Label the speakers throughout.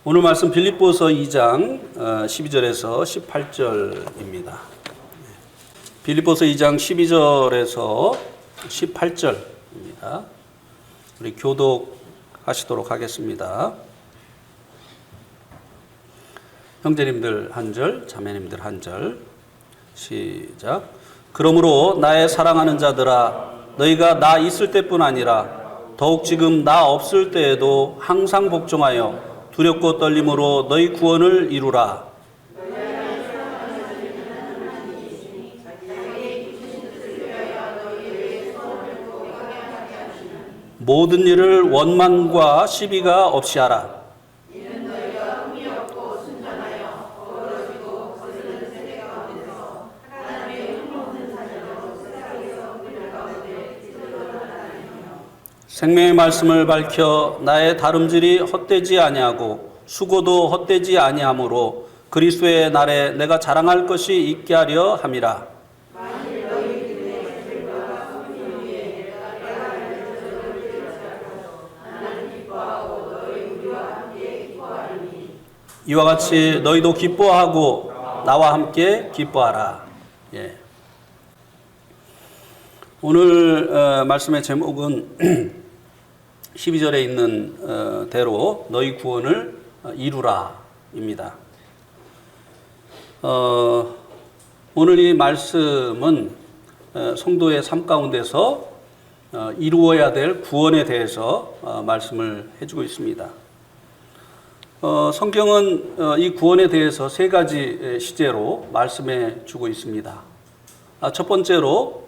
Speaker 1: 오늘 말씀 빌립보서 2장 12절에서 18절입니다. 빌립보서 2장 12절에서 18절입니다. 우리 교독하시도록 하겠습니다. 형제님들 한 절, 자매님들 한 절. 시작. 그러므로 나의 사랑하는 자들아, 너희가 나 있을 때뿐 아니라 더욱 지금 나 없을 때에도 항상 복종하여 두렵고 떨림으로 너희 구원을 이루라. 모든 일을 원망과 시비가 없이 하라. 생명의 말씀을 밝혀 나의 다름질이 헛되지 아니하고 수고도 헛되지 아니하므로 그리스도의 날에 내가 자랑할 것이 있게 하려 함이라. 이와 같이 너희도 기뻐하고 나와 함께 기뻐하라. 예. 오늘 말씀의 제목은 12절에 있는 대로 너희 구원을 이루라 입니다. 오늘 이 말씀은 성도의 삶 가운데서 이루어야 될 구원에 대해서 말씀을 해주고 있습니다. 성경은 이 구원에 대해서 세 가지 시제로 말씀해 주고 있습니다. 첫 번째로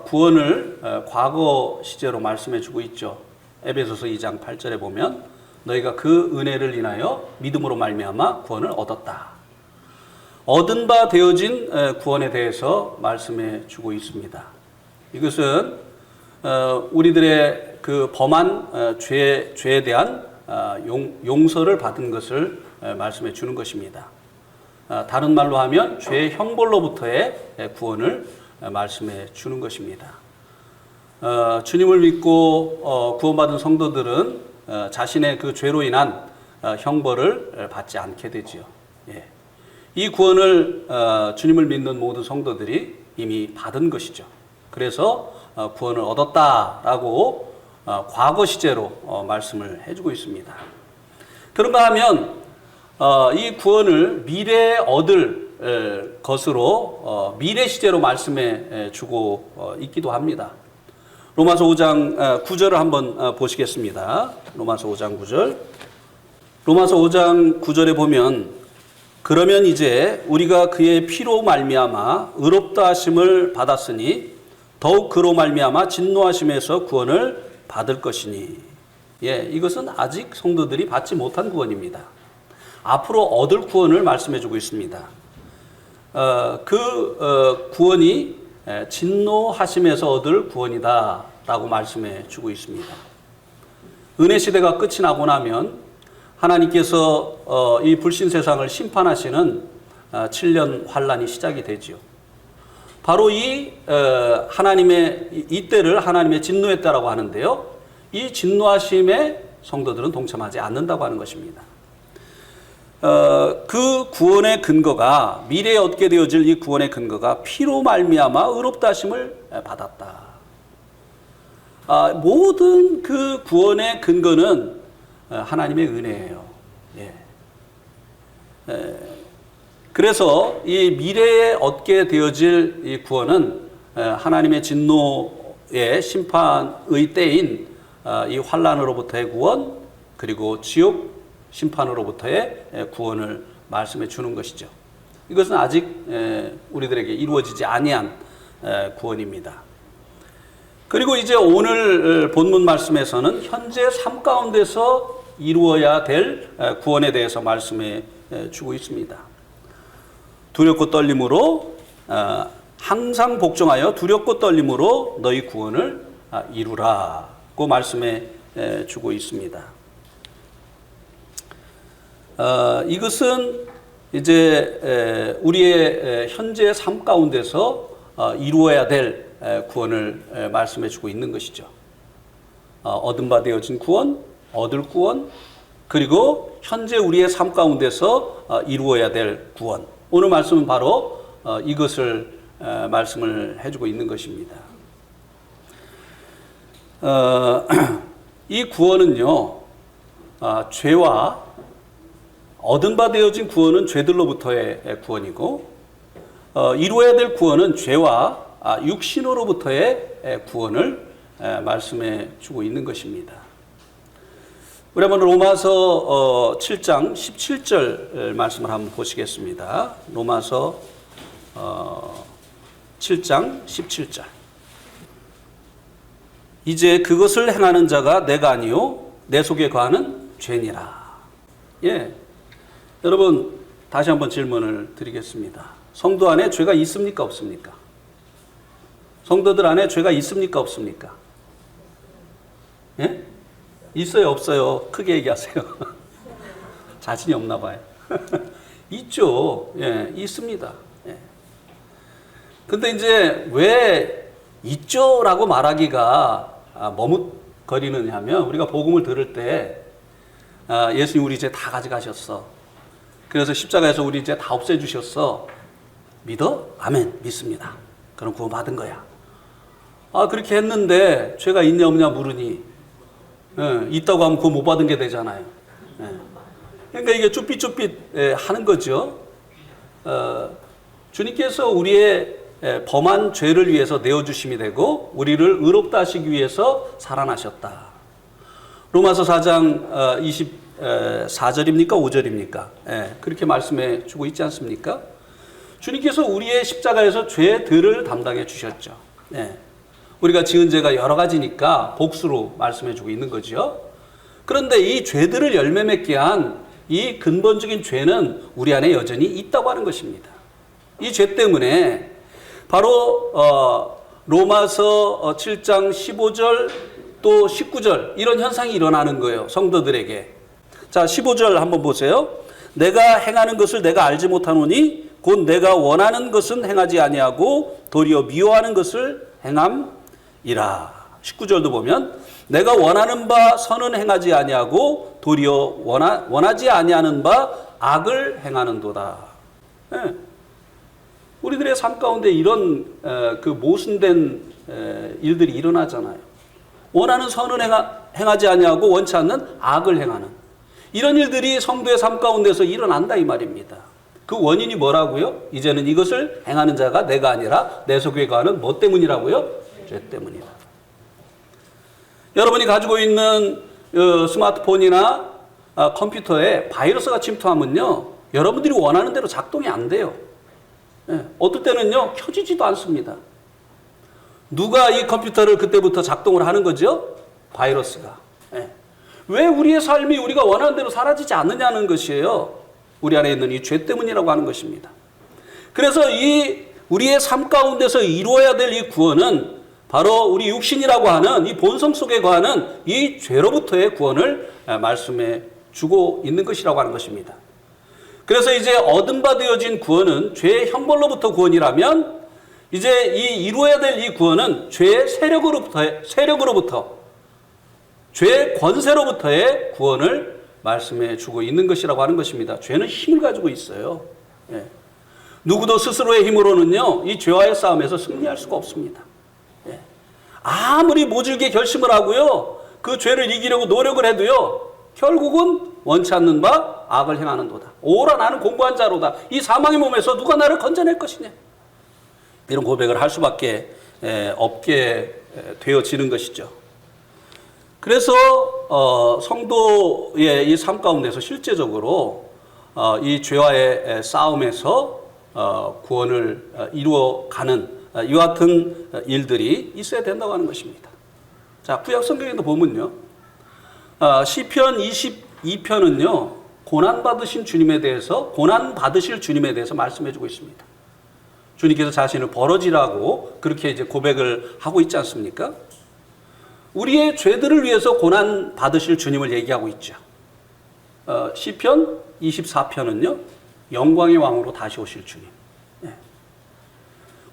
Speaker 1: 구원을 과거 시제로 말씀해 주고 있죠. 에베소서 2장 8절에 보면 너희가 그 은혜를 인하여 믿음으로 말미암아 구원을 얻었다. 얻은 바 되어진 구원에 대해서 말씀해 주고 있습니다. 이것은 우리들의 그 범한 죄에 대한 용서를 받은 것을 말씀해 주는 것입니다. 다른 말로 하면 죄의 형벌로부터의 구원을 말씀해 주는 것입니다. 주님을 믿고 구원받은 성도들은 자신의 그 죄로 인한 형벌을 받지 않게 되지요. 예. 이 구원을 주님을 믿는 모든 성도들이 이미 받은 것이죠. 그래서 구원을 얻었다라고 과거 시제로 말씀을 해주고 있습니다. 그런가 하면 이 구원을 미래에 얻을 것으로 미래 시제로 말씀해 주고 있기도 합니다. 로마서 5장 9절을 한번 보시겠습니다. 로마서 5장 9절. 로마서 5장 9절에 보면 그러면 이제 우리가 그의 피로 말미암아 의롭다 하심을 받았으니 더욱 그로 말미암아 진노하심에서 구원을 받을 것이니. 예, 이것은 아직 성도들이 받지 못한 구원입니다. 앞으로 얻을 구원을 말씀해 주고 있습니다. 구원이 진노하심에서 얻을 구원이다 라고 말씀해 주고 있습니다. 은혜 시대가 끝이 나고 나면 하나님께서 이 불신 세상을 심판하시는 7년 환란이 시작이 되지요. 바로 이때를 하나님의 진노의 때라고 하는데요. 이 진노하심에 성도들은 동참하지 않는다고 하는 것입니다. 그 구원의 근거가 미래에 얻게 되어질 이 구원의 근거가 피로 말미암아 의롭다 하심을 받았다. 모든 그 구원의 근거는 하나님의 은혜예요. 예. 그래서 이 미래에 얻게 되어질 이 구원은 하나님의 진노의 심판의 때인 이 환란으로부터의 구원, 그리고 지옥 심판으로부터의 구원을 말씀해 주는 것이죠. 이것은 아직 우리들에게 이루어지지 아니한 구원입니다. 그리고 이제 오늘 본문 말씀에서는 현재 삶 가운데서 이루어야 될 구원에 대해서 말씀해 주고 있습니다. 두렵고 떨림으로 항상 복종하여 두렵고 떨림으로 너희 구원을 이루라고 말씀해 주고 있습니다. 이것은 이제 우리의 현재 삶 가운데서 이루어야 될 구원을 말씀해 주고 있는 것이죠. 얻은 바 되어진 구원, 얻을 구원, 그리고 현재 우리의 삶 가운데서 이루어야 될 구원. 오늘 말씀은 바로 이것을 말씀을 해주고 있는 것입니다. 이 구원은요, 죄와 얻은 바 되어진 구원은 죄들로부터의 구원이고, 이루어야 될 구원은 죄와 육신으로부터의 구원을 말씀해 주고 있는 것입니다. 우리 한번 로마서 7장 17절 말씀을 한번 보시겠습니다. 로마서 7장 17절. 이제 그것을 행하는 자가 내가 아니요 내 속에 거하는 죄니라. 예, 여러분 다시 한번 질문을 드리겠습니다. 성도 안에 죄가 있습니까 없습니까? 성도들 안에 죄가 있습니까 없습니까? 예? 있어요 없어요? 크게 얘기하세요. 자신이 없나 봐요. 있죠. 예, 있습니다. 예. 근데 이제 왜 있죠라고 말하기가 머뭇거리느냐 하면, 우리가 복음을 들을 때 예수님 우리 이제 다 가져가셨어. 그래서 십자가에서 우리 이제 다 없애주셨어. 믿어? 아멘. 믿습니다. 그럼 구원 받은 거야. 그렇게 했는데 죄가 있냐 없냐 물으니 있다고 하면 구원 못 받은 게 되잖아요. 그러니까 이게 쭈삣쭈삣 하는 거죠. 주님께서 우리의 범한 죄를 위해서 내어주심이 되고 우리를 의롭다 하시기 위해서 살아나셨다. 로마서 4장 24절입니까 5절입니까? 그렇게 말씀해 주고 있지 않습니까? 주님께서 우리의 십자가에서 죄들을 담당해 주셨죠. 우리가 지은 죄가 여러 가지니까 복수로 말씀해 주고 있는 거죠. 그런데 이 죄들을 열매 맺게 한 이 근본적인 죄는 우리 안에 여전히 있다고 하는 것입니다. 이 죄 때문에 바로 로마서 7장 15절 또 19절 이런 현상이 일어나는 거예요. 성도들에게. 자, 15절 한번 보세요. 내가 행하는 것을 내가 알지 못하노니 곧 내가 원하는 것은 행하지 아니하고 도리어 미워하는 것을 행함이라. 19절도 보면 내가 원하는 바 선은 행하지 아니하고 도리어 원하지 아니하는 바 악을 행하는도다. 네. 우리들의 삶 가운데 이런 그 모순된 일들이 일어나잖아요. 원하는 선은 행하지 아니하고 원치 않는 악을 행하는 이런 일들이 성도의 삶 가운데서 일어난다 이 말입니다. 그 원인이 뭐라고요? 이제는 이것을 행하는 자가 내가 아니라 내 속에 거하는 뭐 때문이라고요? 죄 때문이다. 여러분이 가지고 있는 스마트폰이나 컴퓨터에 바이러스가 침투하면요, 여러분들이 원하는 대로 작동이 안 돼요. 어떨 때는요 켜지지도 않습니다. 누가 이 컴퓨터를 그때부터 작동을 하는 거죠? 바이러스가. 왜 우리의 삶이 우리가 원하는 대로 사라지지 않느냐는 것이에요. 우리 안에 있는 이 죄 때문이라고 하는 것입니다. 그래서 이 우리의 삶 가운데서 이루어야 될 이 구원은 바로 우리 육신이라고 하는 이 본성 속에 거하는 이 죄로부터의 구원을 말씀해 주고 있는 것이라고 하는 것입니다. 그래서 이제 얻은 바 되어진 구원은 죄의 형벌로부터 구원이라면, 이제 이 이루어야 될 이 구원은 죄의 세력으로부터 죄의 권세로부터의 구원을 말씀해 주고 있는 것이라고 하는 것입니다. 죄는 힘을 가지고 있어요. 누구도 스스로의 힘으로는요 이 죄와의 싸움에서 승리할 수가 없습니다. 아무리 모질게 결심을 하고요 그 죄를 이기려고 노력을 해도요 결국은 원치 않는 바 악을 행하는도다. 오라 나는 공고한 자로다. 이 사망의 몸에서 누가 나를 건져낼 것이냐. 이런 고백을 할 수밖에 없게 되어지는 것이죠. 그래서 성도의 이 삶 가운데서 실제적으로 이 죄와의 싸움에서 구원을 이루어가는 이와 같은 일들이 있어야 된다고 하는 것입니다. 자, 구약 성경에도 보면요, 시편 22편은요 고난 받으신 주님에 대해서, 고난 받으실 주님에 대해서 말씀해주고 있습니다. 주님께서 자신을 버러지라고 그렇게 이제 고백을 하고 있지 않습니까? 우리의 죄들을 위해서 고난 받으실 주님을 얘기하고 있죠. 시편 24편은요 영광의 왕으로 다시 오실 주님.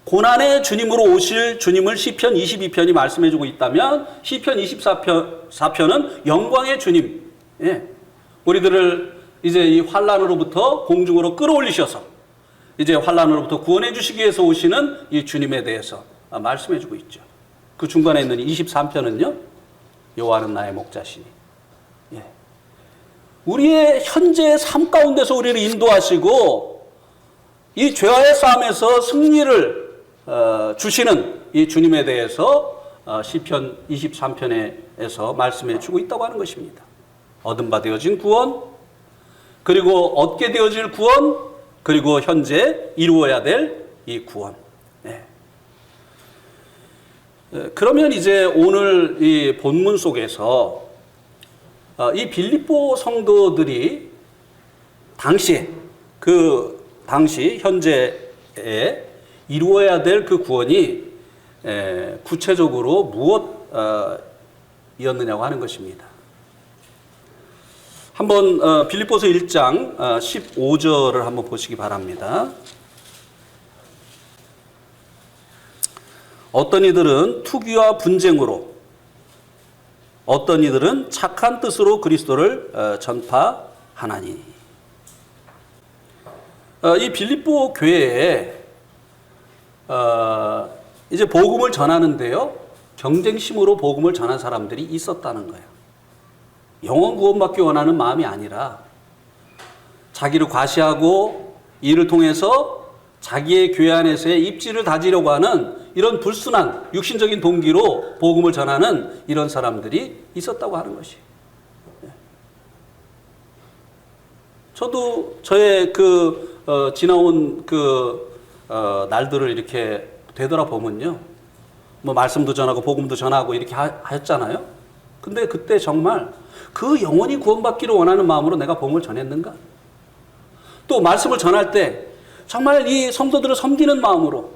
Speaker 1: 고난의 주님으로 오실 주님을 시편 22편이 말씀해주고 있다면, 시편 24편은 영광의 주님, 우리들을 이제 이 환란으로부터 공중으로 끌어올리셔서 이제 환란으로부터 구원해 주시기 위해서 오시는 이 주님에 대해서 말씀해 주고 있죠. 그 중간에 있는 23편은요. 여호와는 나의 목자시니. 예. 우리의 현재의 삶 가운데서 우리를 인도하시고 이 죄와의 싸움에서 승리를 주시는 이 주님에 대해서 시편 23편에서 말씀해 주고 있다고 하는 것입니다. 얻은 바 되어진 구원, 그리고 얻게 되어질 구원, 그리고 현재 이루어야 될 이 구원. 네. 그러면 이제 오늘 이 본문 속에서 이 빌립보 성도들이 당시 현재에 이루어야 될 그 구원이 구체적으로 무엇이었느냐고 하는 것입니다. 한번 빌립보서 1장 15절을 한번 보시기 바랍니다. 어떤 이들은 투기와 분쟁으로, 어떤 이들은 착한 뜻으로 그리스도를 전파하나니. 이 빌립보 교회에 이제 복음을 전하는데요, 경쟁심으로 복음을 전한 사람들이 있었다는 거예요. 영원 구원받기 원하는 마음이 아니라 자기를 과시하고 이를 통해서 자기의 교회 안에서의 입지를 다지려고 하는 이런 불순한 육신적인 동기로 복음을 전하는 이런 사람들이 있었다고 하는 것이. 저도 저의 지나온 날들을 이렇게 되돌아보면요, 뭐 말씀도 전하고 복음도 전하고 이렇게 하였잖아요. 근데 그때 정말 그 영원히 구원받기를 원하는 마음으로 내가 복음을 전했는가? 또 말씀을 전할 때 정말 이 성도들을 섬기는 마음으로,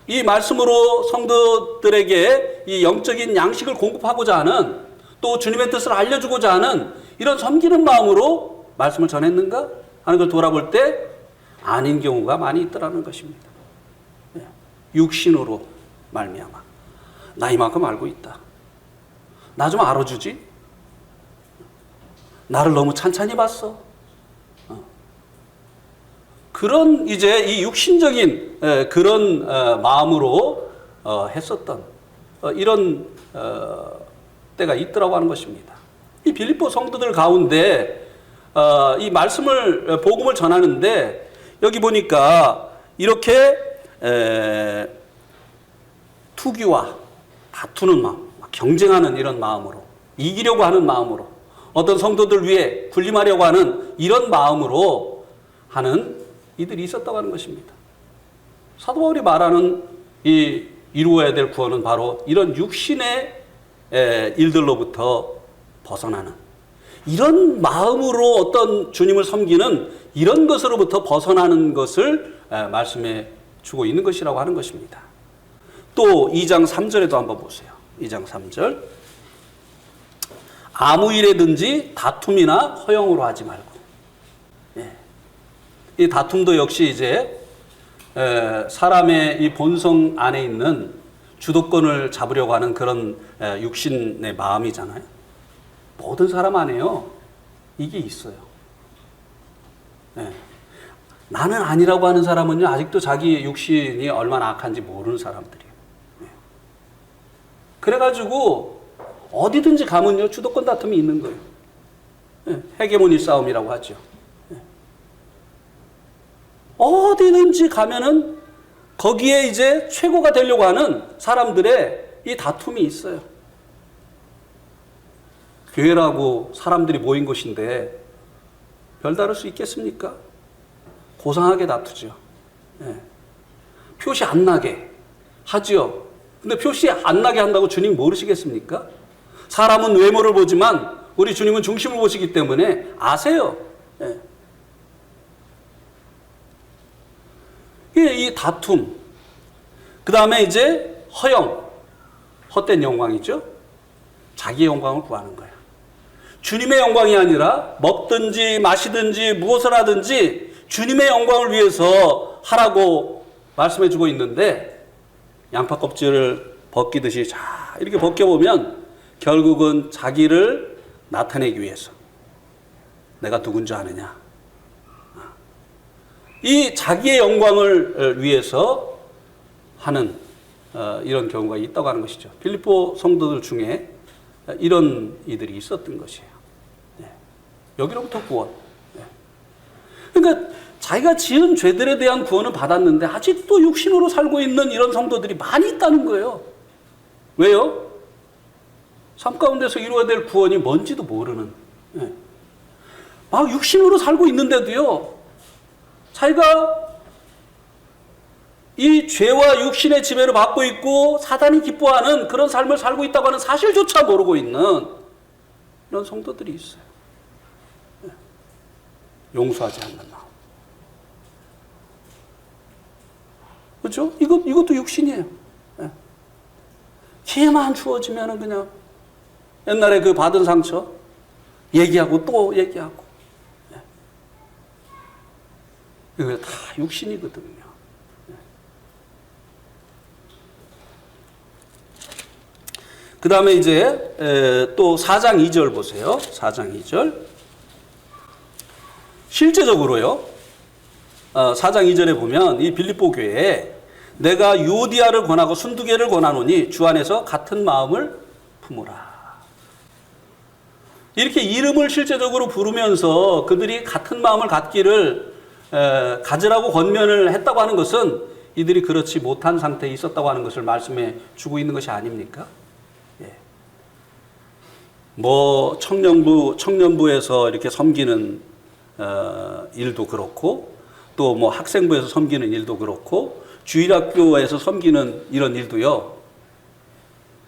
Speaker 1: 이 말씀으로 성도들에게 이 영적인 양식을 공급하고자 하는, 또 주님의 뜻을 알려주고자 하는 이런 섬기는 마음으로 말씀을 전했는가 하는 걸 돌아볼 때 아닌 경우가 많이 있더라는 것입니다. 육신으로 말미암아 나 이만큼 알고 있다, 나 좀 알아주지, 나를 너무 찬찬히 봤어, 그런 이제 이 육신적인 그런 마음으로 했었던 이런 때가 있더라고 하는 것입니다. 이 빌립보 성도들 가운데 이 말씀을 복음을 전하는데 여기 보니까 이렇게 투기와 다투는 마음, 경쟁하는 이런 마음으로, 이기려고 하는 마음으로, 어떤 성도들 위해 군림하려고 하는 이런 마음으로 하는 이들이 있었다고 하는 것입니다. 사도 바울이 말하는 이 이루어야 될 구원은 바로 이런 육신의 일들로부터 벗어나는, 이런 마음으로 어떤 주님을 섬기는 이런 것으로부터 벗어나는 것을 말씀해 주고 있는 것이라고 하는 것입니다. 또 2장 3절에도 한번 보세요. 2장 3절. 아무 일에든지 다툼이나 허영으로 하지 말고. 이 다툼도 역시 이제 사람의 이 본성 안에 있는 주도권을 잡으려고 하는 그런 육신의 마음이잖아요. 모든 사람 안에요, 이게 있어요. 나는 아니라고 하는 사람은요, 아직도 자기 육신이 얼마나 악한지 모르는 사람들이에요. 그래가지고 어디든지 가면요, 주도권 다툼이 있는 거예요. 헤게모니 싸움이라고 하죠. 어디든지 가면은 거기에 이제 최고가 되려고 하는 사람들의 이 다툼이 있어요. 교회라고 사람들이 모인 곳인데 별다를 수 있겠습니까? 고상하게 다투죠. 표시 안 나게 하지요. 근데 표시 안 나게 한다고 주님 모르시겠습니까? 사람은 외모를 보지만 우리 주님은 중심을 보시기 때문에 아세요. 이 다툼, 그 다음에 이제 허영, 헛된 영광이죠. 자기의 영광을 구하는 거야. 주님의 영광이 아니라 먹든지 마시든지 무엇을 하든지 주님의 영광을 위해서 하라고 말씀해 주고 있는데, 양파 껍질을 벗기듯이 자 이렇게 벗겨보면 결국은 자기를 나타내기 위해서, 내가 누군지 아느냐. 이 자기의 영광을 위해서 하는 이런 경우가 있다고 하는 것이죠. 빌립보 성도들 중에 이런 이들이 있었던 것이에요. 여기로부터 구원. 그러니까 자기가 지은 죄들에 대한 구원은 받았는데 아직도 육신으로 살고 있는 이런 성도들이 많이 있다는 거예요. 왜요? 삶 가운데서 이루어야 될 구원이 뭔지도 모르는. 막 육신으로 살고 있는데도요, 자기가 이 죄와 육신의 지배를 받고 있고 사단이 기뻐하는 그런 삶을 살고 있다고 하는 사실조차 모르고 있는 이런 성도들이 있어요. 용서하지 않는 마음. 그렇죠? 이것도 육신이에요. 기회만 주어지면은 그냥 옛날에 그 받은 상처 얘기하고 또 얘기하고. 이거 다 육신이거든요. 그 다음에 이제 또 4장 2절 보세요. 4장 2절. 실제적으로요. 4장 2절에 보면 이 빌립보 교회에 내가 유오디아를 권하고 순두개를 권하노니 주 안에서 같은 마음을 품으라. 이렇게 이름을 실제적으로 부르면서 그들이 같은 마음을 갖기를 가지라고 권면을 했다고 하는 것은 이들이 그렇지 못한 상태에 있었다고 하는 것을 말씀해 주고 있는 것이 아닙니까? 뭐 청년부에서 이렇게 섬기는 일도 그렇고 또 뭐 학생부에서 섬기는 일도 그렇고 주일학교에서 섬기는 이런 일도요.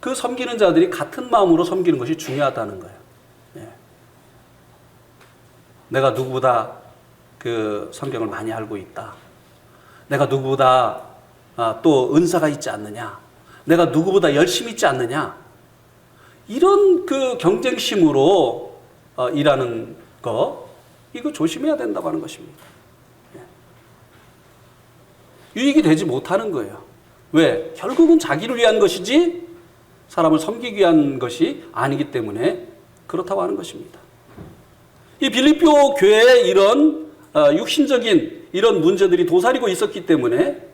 Speaker 1: 그 섬기는 자들이 같은 마음으로 섬기는 것이 중요하다는 거예요. 내가 누구보다 그 성경을 많이 알고 있다. 내가 누구보다 또 은사가 있지 않느냐. 내가 누구보다 열심히 있지 않느냐. 이런 그 경쟁심으로 일하는 거, 이거 조심해야 된다고 하는 것입니다. 유익이 되지 못하는 거예요. 왜? 결국은 자기를 위한 것이지 사람을 섬기기 위한 것이 아니기 때문에 그렇다고 하는 것입니다. 이 빌립보 교회에 이런 육신적인 이런 문제들이 도사리고 있었기 때문에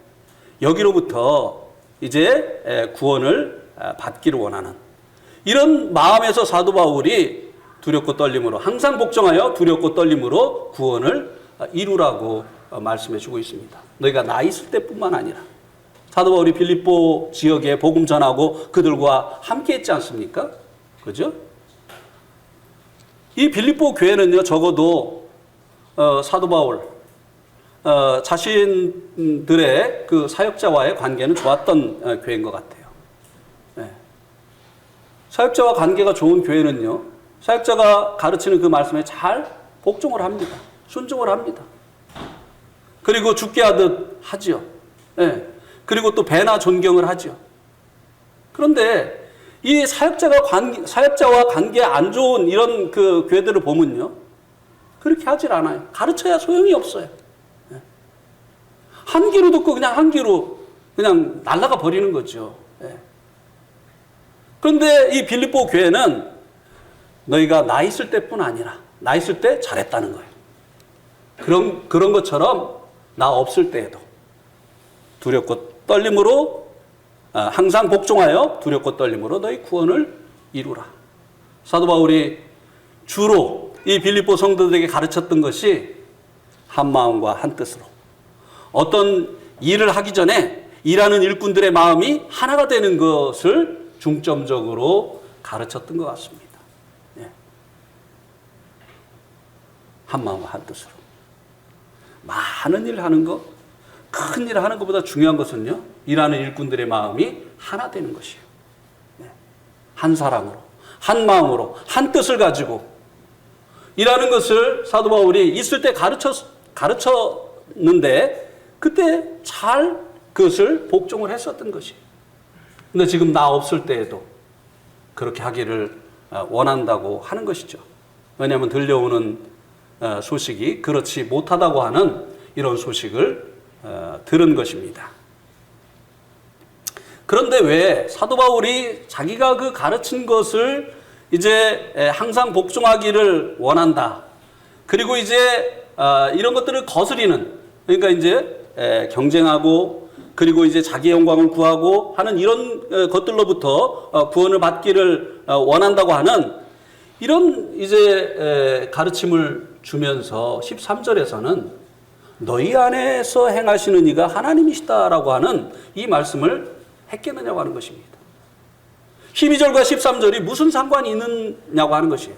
Speaker 1: 여기로부터 이제 구원을 받기를 원하는 이런 마음에서 사도 바울이 두렵고 떨림으로 항상 복종하여 두렵고 떨림으로 구원을 이루라고 말씀해 주고 있습니다. 너희가 나 있을 때뿐만 아니라 사도 바울이 빌립보 지역에 복음 전하고 그들과 함께 했지 않습니까? 그죠? 이 빌립보 교회는요, 적어도 사도 바울 자신들의 그 사역자와의 관계는 좋았던 교회인 것 같아요. 사역자와 관계가 좋은 교회는요, 사역자가 가르치는 그 말씀에 잘 복종을 합니다. 순종을 합니다. 그리고 죽게 하듯 하지요. 그리고 또 배나 존경을 하지요. 그런데 이 사역자와 관계 안 좋은 이런 그 교회들을 보면요, 그렇게 하질 않아요. 가르쳐야 소용이 없어요. 한 귀로 듣고 그냥 한 귀로 그냥 날아가 버리는 거죠. 그런데 이 빌립보 교회는 너희가 나 있을 때뿐 아니라 나 있을 때 잘했다는 거예요. 그런 것처럼 나 없을 때에도 두렵고 떨림으로 항상 복종하여 두렵고 떨림으로 너희 구원을 이루라. 사도 바울이 주로 이 빌립보 성도들에게 가르쳤던 것이 한 마음과 한 뜻으로 어떤 일을 하기 전에 일하는 일꾼들의 마음이 하나가 되는 것을 중점적으로 가르쳤던 것 같습니다. 한 마음과 한 뜻으로. 많은 일을 하는 것, 큰 일을 하는 것보다 중요한 것은요, 일하는 일꾼들의 마음이 하나 되는 것이에요. 한 사랑으로, 한 마음으로, 한 뜻을 가지고 일하는 것을 사도 바울이 있을 때 가르쳤는데 그때 잘 그것을 복종을 했었던 것이에요. 근데 지금 나 없을 때에도 그렇게 하기를 원한다고 하는 것이죠. 왜냐하면 들려오는 소식이 그렇지 못하다고 하는 이런 소식을 들은 것입니다. 그런데 왜 사도 바울이 자기가 그 가르친 것을 이제 항상 복종하기를 원한다. 그리고 이제 이런 것들을 거스리는, 그러니까 이제 경쟁하고 그리고 이제 자기 영광을 구하고 하는 이런 것들로부터 구원을 받기를 원한다고 하는 이런 이제 가르침을 주면서 13절에서는 너희 안에서 행하시는 이가 하나님이시다라고 하는 이 말씀을 했겠느냐고 하는 것입니다. 12절과 13절이 무슨 상관이 있느냐고 하는 것이에요.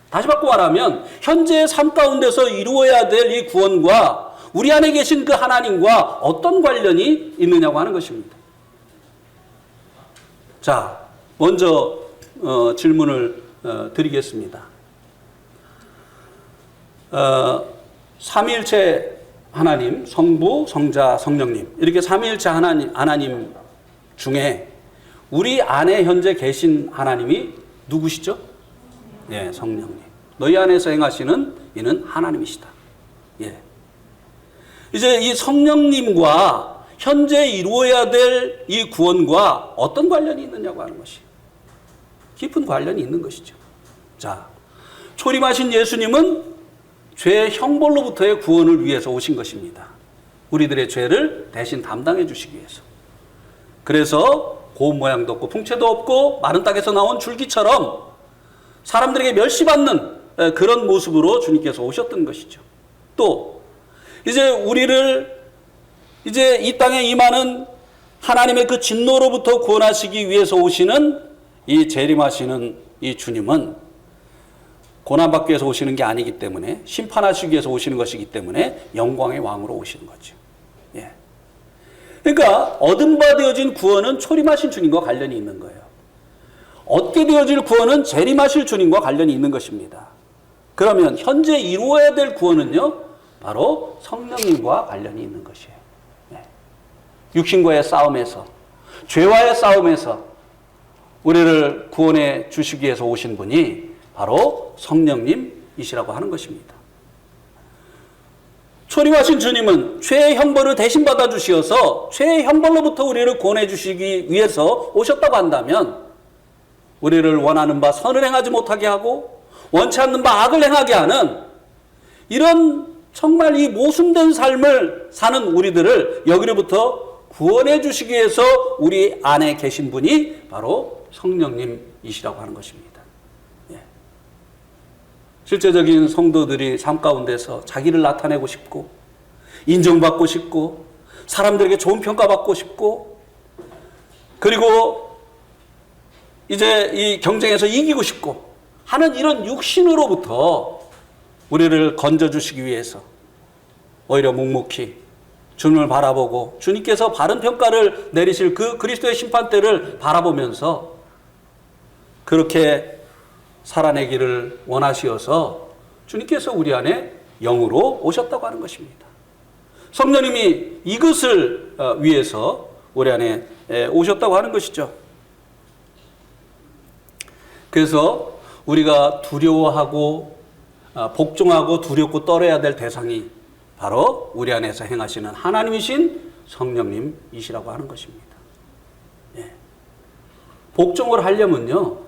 Speaker 1: 다시 바꿔 말하면 현재의 삶 가운데서 이루어야 될 이 구원과 우리 안에 계신 그 하나님과 어떤 관련이 있느냐고 하는 것입니다. 자, 먼저 질문을 드리겠습니다. 삼위일체 하나님, 성부, 성자, 성령님, 이렇게 삼위일체 하나님 중에 우리 안에 현재 계신 하나님이 누구시죠? 예, 성령님. 너희 안에서 행하시는 이는 하나님이시다. 예. 이제 이 성령님과 현재 이루어야 될 이 구원과 어떤 관련이 있느냐고 하는 것이 깊은 관련이 있는 것이죠. 자, 초림하신 예수님은 죄의 형벌로부터의 구원을 위해서 오신 것입니다. 우리들의 죄를 대신 담당해 주시기 위해서. 그래서 고운 모양도 없고 풍채도 없고 마른 땅에서 나온 줄기처럼 사람들에게 멸시받는 그런 모습으로 주님께서 오셨던 것이죠. 또 이제 우리를 이제 이 땅에 임하는 하나님의 그 진노로부터 구원하시기 위해서 오시는 이 재림하시는 이 주님은 고난받기 위해서 오시는 게 아니기 때문에, 심판하시기 위해서 오시는 것이기 때문에 영광의 왕으로 오시는 거죠. 예. 그러니까 얻은 바 되어진 구원은 초림하신 주님과 관련이 있는 거예요. 얻게 되어질 구원은 재림하실 주님과 관련이 있는 것입니다. 그러면 현재 이루어야 될 구원은요, 바로 성령님과 관련이 있는 것이에요. 네. 육신과의 싸움에서, 죄와의 싸움에서 우리를 구원해 주시기 위해서 오신 분이 바로 성령님이시라고 하는 것입니다. 초림하신 주님은 죄의 형벌을 대신 받아 주시어서 죄의 형벌로부터 우리를 구원해 주시기 위해서 오셨다고 한다면, 우리를 원하는 바 선을 행하지 못하게 하고 원치 않는 바 악을 행하게 하는 이런 정말 이 모순된 삶을 사는 우리들을 여기로부터 구원해 주시기 위해서 우리 안에 계신 분이 바로 성령님이시라고 하는 것입니다. 예. 실제적인 성도들이 삶 가운데서 자기를 나타내고 싶고 인정받고 싶고 사람들에게 좋은 평가받고 싶고 그리고 이제 이 경쟁에서 이기고 싶고 하는 이런 육신으로부터 우리를 건져주시기 위해서 오히려 묵묵히 주님을 바라보고 주님께서 바른 평가를 내리실 그 그리스도의 심판대를 바라보면서 그렇게 살아내기를 원하시어서 주님께서 우리 안에 영으로 오셨다고 하는 것입니다. 성령님이 이것을 위해서 우리 안에 오셨다고 하는 것이죠. 그래서 우리가 두려워하고 복종하고 두렵고 떨어야 될 대상이 바로 우리 안에서 행하시는 하나님이신 성령님이시라고 하는 것입니다. 예. 복종을 하려면요,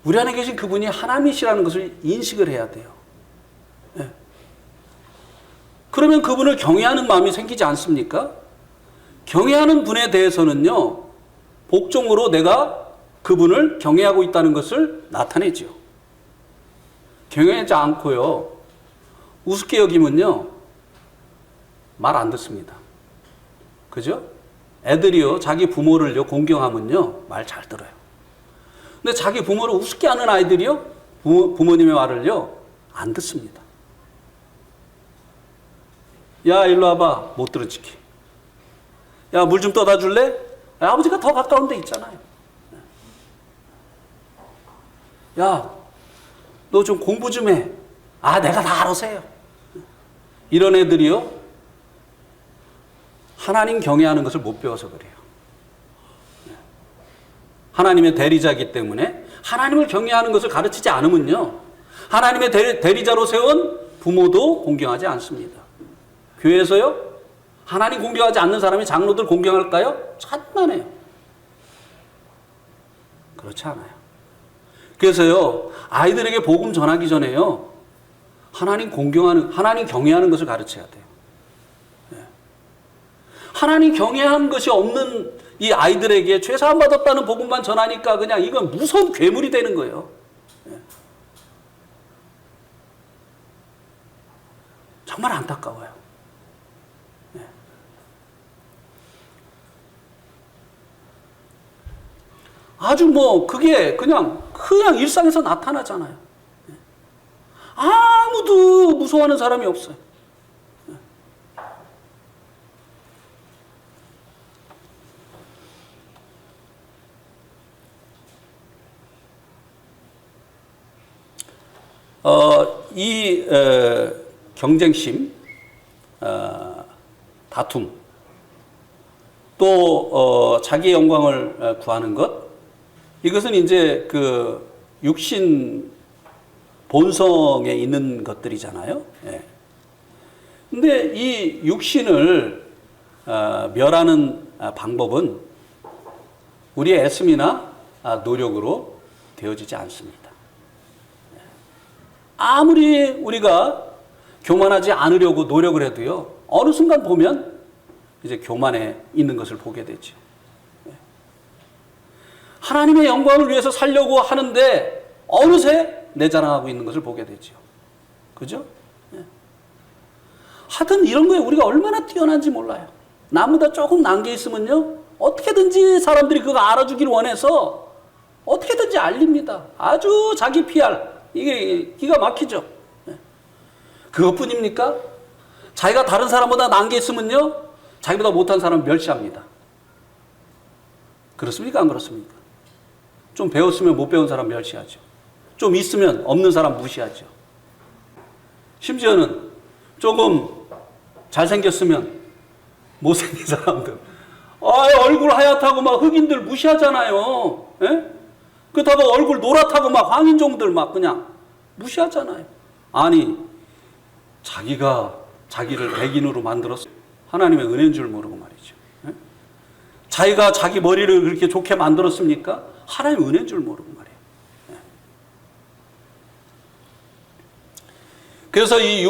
Speaker 1: 우리 안에 계신 그분이 하나님이시라는 것을 인식을 해야 돼요. 예. 그러면 그분을 경외하는 마음이 생기지 않습니까? 경외하는 분에 대해서는요, 복종으로 내가 그분을 경외하고 있다는 것을 나타내죠. 경외하지 않고요, 우습게 여기면요, 말 안 듣습니다. 그죠? 애들이요, 자기 부모를요, 공경하면요, 말 잘 들어요. 근데 자기 부모를 우습게 하는 아이들이요, 부모님의 말을요, 안 듣습니다. 야, 일로 와봐. 못 들어지게. 야, 물 좀 떠다 줄래? 야, 아버지가 더 가까운 데 있잖아요. 야, 너 좀 공부 좀 해. 아, 내가 다 알아서 해요. 이런 애들이요, 하나님 경외하는 것을 못 배워서 그래요. 하나님의 대리자이기 때문에 하나님을 경외하는 것을 가르치지 않으면요, 하나님의 대리자로 세운 부모도 공경하지 않습니다. 교회에서요, 하나님 공경하지 않는 사람이 장로들 공경할까요? 천만에요. 그렇지 않아요. 그래서요, 아이들에게 복음 전하기 전에요, 하나님 공경하는, 하나님 경외하는 것을 가르쳐야 돼요. 예. 하나님 경외하는 것이 없는 이 아이들에게 죄사함 받았다는 복음만 전하니까 그냥 이건 무서운 괴물이 되는 거예요. 예. 정말 안타까워요. 예. 아주 뭐 그게 그냥 일상에서 나타나잖아요. 아무도 무서워하는 사람이 없어요. 이 경쟁심, 다툼, 또 자기의 영광을 구하는 것, 이것은 이제 그 육신 본성에 있는 것들이잖아요. 예. 근데 이 육신을 멸하는 방법은 우리의 애씀이나 노력으로 되어지지 않습니다. 아무리 우리가 교만하지 않으려고 노력을 해도요, 어느 순간 보면 이제 교만에 있는 것을 보게 되죠. 하나님의 영광을 위해서 살려고 하는데 어느새 내 자랑하고 있는 것을 보게 되죠. 그죠? 하여튼 이런 거에 우리가 얼마나 뛰어난지 몰라요. 나보다 조금 난 게 있으면요, 어떻게든지 사람들이 그거 알아주기를 원해서 어떻게든지 알립니다. 아주 자기 PR, 이게 기가 막히죠. 그것뿐입니까? 자기가 다른 사람보다 난 게 있으면요, 자기보다 못한 사람을 멸시합니다. 그렇습니까? 안 그렇습니까? 좀 배웠으면 못 배운 사람 멸시하죠. 좀 있으면 없는 사람 무시하죠. 심지어는 조금 잘생겼으면 못생긴 사람들, 얼굴 하얗다고 막 흑인들 무시하잖아요. 예? 그렇다고 얼굴 노랗다고 막 황인종들 막 그냥 무시하잖아요. 아니, 자기가 자기를 백인으로 만들었어. 하나님의 은혜인 줄 모르고 말이죠. 예? 자기가 자기 머리를 그렇게 좋게 만들었습니까? 하나님의 은혜인 줄 모르고 말이에요. 예. 그래서 이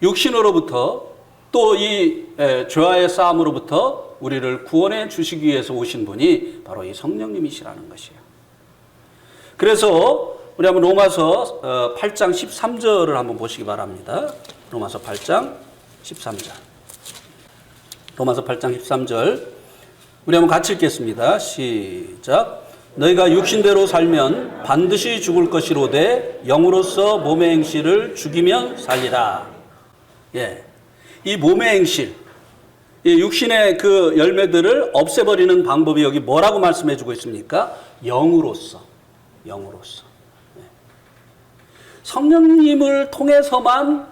Speaker 1: 육신으로부터 또 이 죄와의 싸움으로부터 우리를 구원해 주시기 위해서 오신 분이 바로 이 성령님이시라는 것이에요. 그래서 우리 한번 로마서 8장 13절을 한번 보시기 바랍니다. 로마서 8장 13절. 로마서 8장 13절. 우리 한번 같이 읽겠습니다. 시작. 너희가 육신대로 살면 반드시 죽을 것이로되 영으로서 몸의 행실을 죽이면 살리라. 예. 이 몸의 행실, 이 육신의 그 열매들을 없애버리는 방법이 여기 뭐라고 말씀해주고 있습니까? 영으로서. 영으로서. 예. 성령님을 통해서만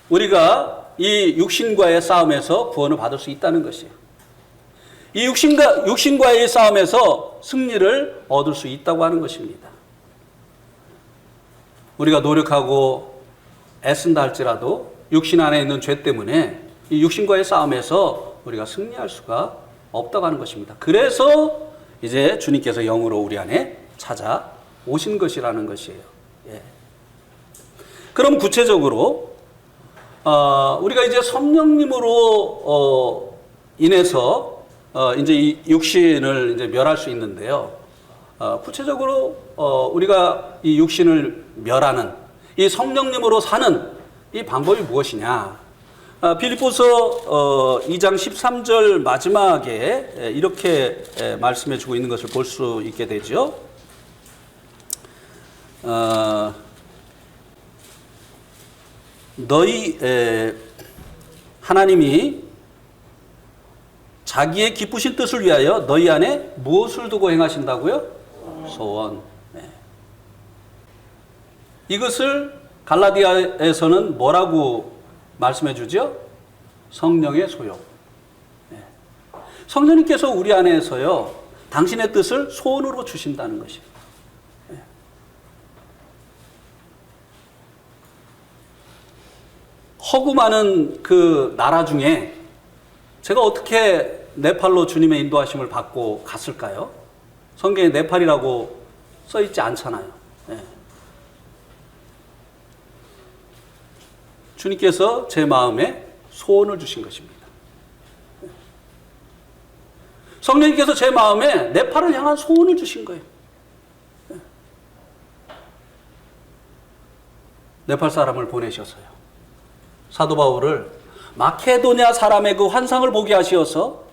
Speaker 1: 우리가 이 육신과의 싸움에서 구원을 받을 수 있다는 것이에요. 이 육신과의 싸움에서 승리를 얻을 수 있다고 하는 것입니다. 우리가 노력하고 애쓴다 할지라도 육신 안에 있는 죄 때문에 이 육신과의 싸움에서 우리가 승리할 수가 없다고 하는 것입니다. 그래서 이제 주님께서 영으로 우리 안에 찾아오신 것이라는 것이에요. 예. 그럼 구체적으로 우리가 이제 성령님으로 인해서 이제 이 육신을 이제 멸할 수 있는데요. 구체적으로 우리가 이 육신을 멸하는 이 성령님으로 사는 이 방법이 무엇이냐? 빌립보서 2장 13절 마지막에 이렇게 말씀해주고 있는 것을 볼 수 있게 되죠. 하나님이 자기의 기쁘신 뜻을 위하여 너희 안에 무엇을 두고 행하신다고요? 소원. 네. 이것을 갈라디아에서는 뭐라고 말씀해 주죠? 성령의 소욕. 네. 성령님께서 우리 안에서요, 당신의 뜻을 소원으로 주신다는 것이에요. 네. 허구 많은 그 나라 중에 제가 어떻게 네팔로 주님의 인도하심을 받고 갔을까요? 성경에 네팔이라고 써 있지 않잖아요. 네. 주님께서 제 마음에 소원을 주신 것입니다. 성령님께서 제 마음에 네팔을 향한 소원을 주신 거예요. 네팔 사람을 보내셔서요. 사도 바울을 마케도냐 사람의 그 환상을 보게 하시어서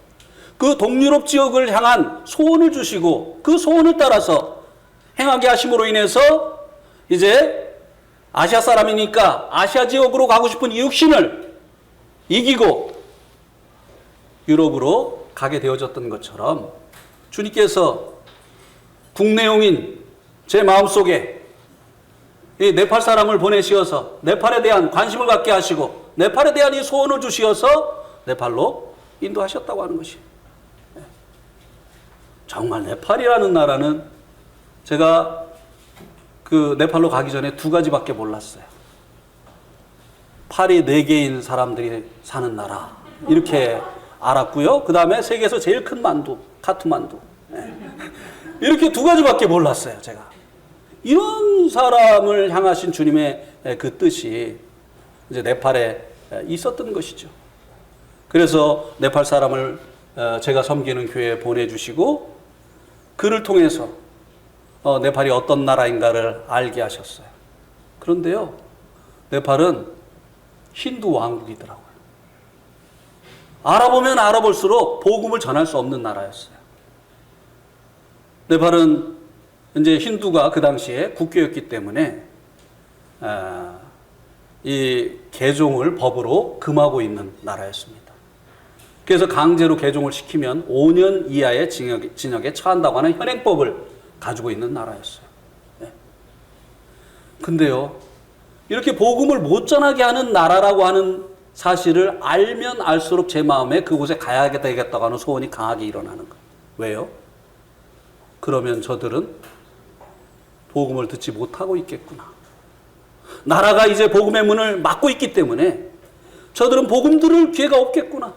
Speaker 1: 그 동유럽 지역을 향한 소원을 주시고 그 소원을 따라서 행하게 하심으로 인해서 이제 아시아 사람이니까 아시아 지역으로 가고 싶은 이 육신을 이기고 유럽으로 가게 되어졌던 것처럼 주님께서 국내용인 제 마음속에 이 네팔 사람을 보내시어서 네팔에 대한 관심을 갖게 하시고 네팔에 대한 이 소원을 주시어서 네팔로 인도하셨다고 하는 것이. 정말 네팔이라는 나라는 제가 그 네팔로 가기 전에 두 가지밖에 몰랐어요. 팔이 4개인 사람들이 사는 나라 이렇게 알았고요. 그 다음에 세계에서 제일 큰 만두 카트만두 이렇게 두 가지밖에 몰랐어요. 제가 이런 사람을 향하신 주님의 그 뜻이 이제 네팔에 있었던 것이죠. 그래서 네팔 사람을 제가 섬기는 교회에 보내주시고 그를 통해서 네팔이 어떤 나라인가를 알게 하셨어요. 그런데요, 네팔은 힌두 왕국이더라고요. 알아보면 알아볼수록 복음을 전할 수 없는 나라였어요. 네팔은 이제 힌두가 그 당시에 국교였기 때문에 이 개종을 법으로 금하고 있는 나라였습니다. 그래서 강제로 개종을 시키면 5년 이하의 징역에 처한다고 하는 현행법을 가지고 있는 나라였어요. 근데요, 이렇게 복음을 못 전하게 하는 나라라고 하는 사실을 알면 알수록 제 마음에 그곳에 가야 되겠다고 하는 소원이 강하게 일어나는 거예요. 왜요? 그러면 저들은 복음을 듣지 못하고 있겠구나. 나라가 이제 복음의 문을 막고 있기 때문에 저들은 복음 들을 기회가 없겠구나.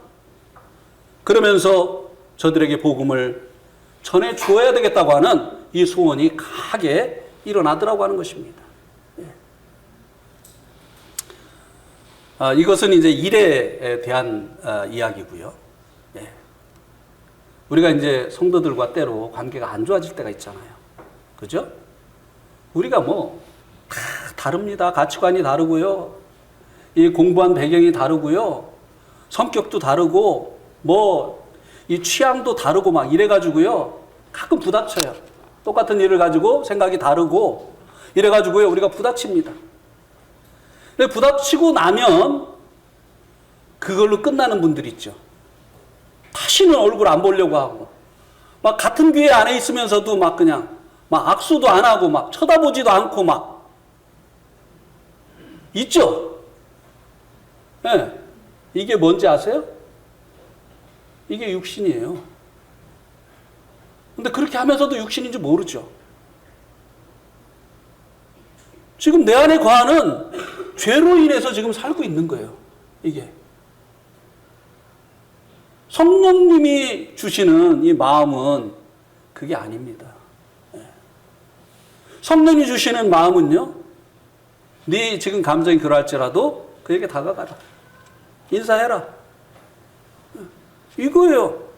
Speaker 1: 그러면서 저들에게 복음을 전해 주어야 되겠다고 하는 이 소원이 강하게 일어나더라고 하는 것입니다. 이것은 이제 일에 대한 이야기고요. 우리가 이제 성도들과 때로 관계가 안 좋아질 때가 있잖아요. 그죠? 우리가 뭐 다 다릅니다. 가치관이 다르고요. 이 공부한 배경이 다르고요. 성격도 다르고 뭐 이 취향도 다르고 막 이래가지고요. 가끔 부닥쳐요. 똑같은 일을 가지고 생각이 다르고 이래가지고요. 우리가 부닥칩니다. 근데 부닥치고 나면 그걸로 끝나는 분들이 있죠. 다시는 얼굴 안 보려고 하고 막 같은 교회 안에 있으면서도 막 그냥 막 악수도 안 하고 막 쳐다보지도 않고 막 있죠. 네. 이게 뭔지 아세요? 이게 육신이에요. 근데 그렇게 하면서도 육신인 줄 모르죠. 지금 내 안에 과하는 죄로 인해서 지금 살고 있는 거예요. 이게. 성령님이 주시는 이 마음은 그게 아닙니다. 성령이 주시는 마음은요, 네 지금 감정이 그러할지라도 그에게 다가가라. 인사해라. 이거예요.